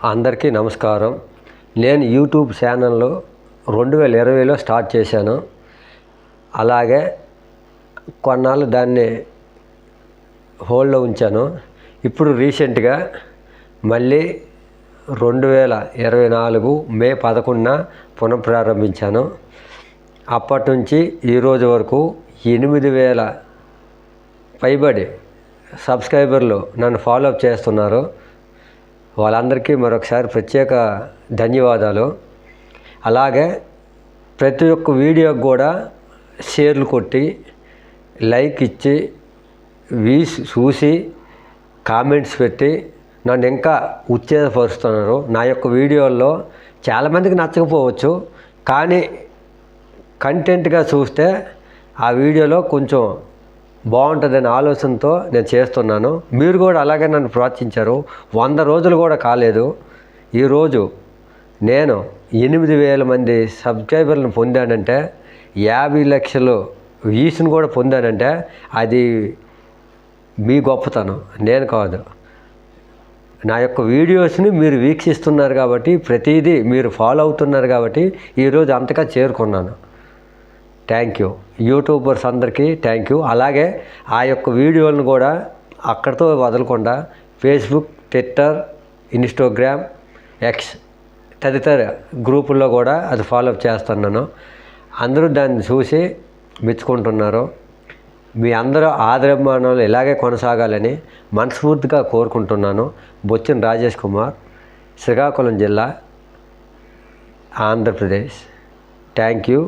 అందరికీ నమస్కారం. నేను యూట్యూబ్ ఛానల్ 2020లో స్టార్ట్ చేశాను. అలాగే కొన్నాళ్ళు దాన్ని హోల్డ్లో ఉంచాను. ఇప్పుడు రీసెంట్గా మళ్ళీ 2024 మే 11న పునఃప్రారంభించాను. అప్పటి నుంచి ఈరోజు వరకు 8,000 పైబడి సబ్స్క్రైబర్లు నన్ను ఫాలోఅప్ చేస్తున్నారు. వాళ్ళందరికీ మరొకసారి ప్రత్యేక ధన్యవాదాలు. అలాగే ప్రతి ఒక్క వీడియోకి కూడా షేర్లు కొట్టి, లైక్ ఇచ్చి, వ్యూస్ చూసి, కామెంట్స్ పెట్టి నన్ను ఇంకా ఉత్తేజపరుస్తున్నారు. నా యొక్క వీడియోల్లో చాలామందికి నచ్చకపోవచ్చు, కానీ కంటెంట్గా చూస్తే ఆ వీడియోలో కొంచెం బాగుంటుందనే ఆలోచనతో నేను చేస్తున్నాను. మీరు కూడా అలాగే నన్ను ప్రోత్సహించారు. 100 రోజులు కూడా కాలేదు. ఈరోజు నేను 8,000 మంది సబ్స్క్రైబర్లను పొందానంటే, 50 లక్షలు వ్యూస్ని కూడా పొందానంటే అది మీ గొప్పతనం, నేను కాదు. నా యొక్క వీడియోస్ని మీరు వీక్షిస్తున్నారు కాబట్టి, ప్రతిదీ మీరు ఫాలో అవుతున్నారు కాబట్టి ఈరోజు అంతగా చేరుకున్నాను. Thank you. యూట్యూబర్స్ అందరికీ థ్యాంక్ యూ. అలాగే ఆ యొక్క వీడియోలను కూడా అక్కడితో వదలకుండా ఫేస్బుక్, ట్విట్టర్, ఇన్స్టాగ్రామ్, ఎక్స్ తదితర గ్రూపుల్లో కూడా అది ఫాలోఅప్ చేస్తున్నాను. అందరూ దాన్ని చూసి మెచ్చుకుంటున్నారు. మీ అందరూ ఆదరాభిమానాలు ఇలాగే కొనసాగాలని మనస్ఫూర్తిగా కోరుకుంటున్నాను. బొచ్చిన రాజేష్ కుమార్, శ్రీకాకుళం జిల్లా, ఆంధ్రప్రదేశ్. Thank you.